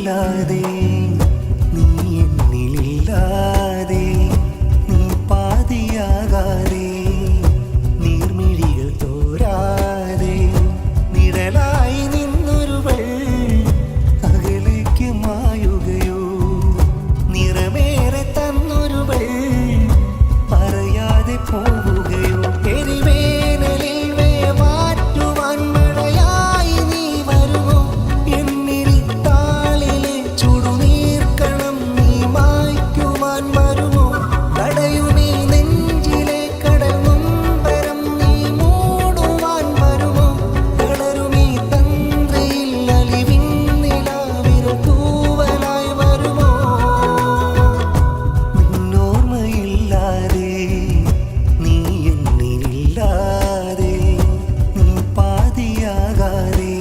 നീ എന്നിലില്ലാതെ നീ പാതിയാകാതെ നീർമിഴികൾ തോരാതെ നിഴലായി നിന്നൊരുവൾ അകലേക്ക് മായുകയോ നിറമേറെ തന്നൊരുവൾ പറയാതെ പോവുകയോ എരിവേനലിൽ വേവാറ്റുവാൻ മഴയായി നീ വരുമോ എന്നിരിത്താളിലെ ചുടുനീർക്കണം നീ മായ്ക്കുവാൻ വരുമോ കടയുമീ നെഞ്ചിലെ കടൽ നൊമ്പരം നീ മൂടുവാൻ വരുമോ കളരുമീ തന്ത്രയിൽ അലിവിൻ നിലാവിൽ തൂവലായി വരുമോ നിന്നോർമ്മയില്ലാതെ നീ എന്നിലില്ലാതെ നീ പാതിയാകാതെ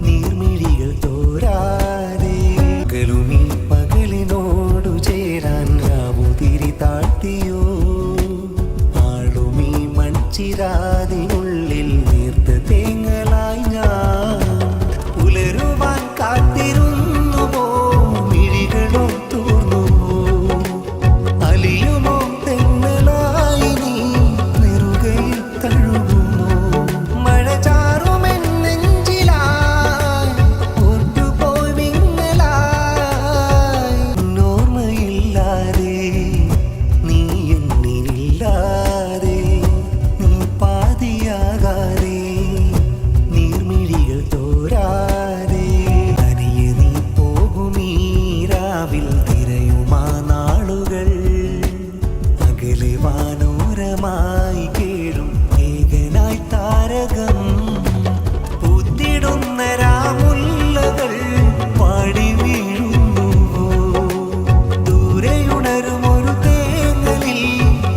നീർമിഴികൾ തോരാതെ പകലുമീ പകലിനോടു ചേരാൻ രാവുതിരി താഴ്ത്തിയോ ആളുമീ മൺചിരാതിനുള്ളിൽ നീർത്ത തേങ്ങലായി ഞാൻ പുലരുവാൻ കാത്തിരുന്നുവോ മിഴികളോ തൂർന്നുവോ അലിയുമോ തെന്നലായി നീ നെറുകയിൽ തഴുകുമോ മഴ ചാറുമെൻ നെഞ്ചിലായി ഓർത്തുപോയി വിങ്ങലായി നോർമ്മയില്ലാതെ നീ എന്നിലില്ലാതെ നീ പാതിയാകാതെ നീർമിഴികൾ തോരാതെ തനിയെ നീ പോകുമീ രാവിൽ തിരയുമാ നാളുകൾ അകലെ വാനോരമായി കേഴും ഏകനായി താരകം പൂത്തിടുന്ന രാമുല്ലകൾ പാടി വീഴുന്നുവോ ദൂരെയുണരുമൊരു തേങ്ങലിൽ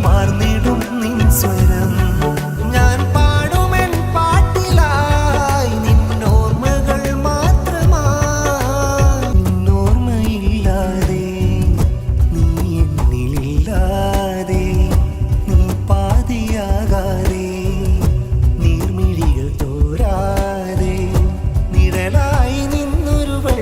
മാർന്നിടും നിൻ സ്വരം ഞാൻ പാടുമെൻ പാട്ടിലായി നിന്നോർമ്മകൾ മാത്രമായി നിന്നോർമ്മയില്ലാതെ നീ എന്നിലില്ലാതെ നീ പാതിയാകാതെ നീർമിഴികൾ തോരാതെ നിഴലായി നിന്നൊരുവൾ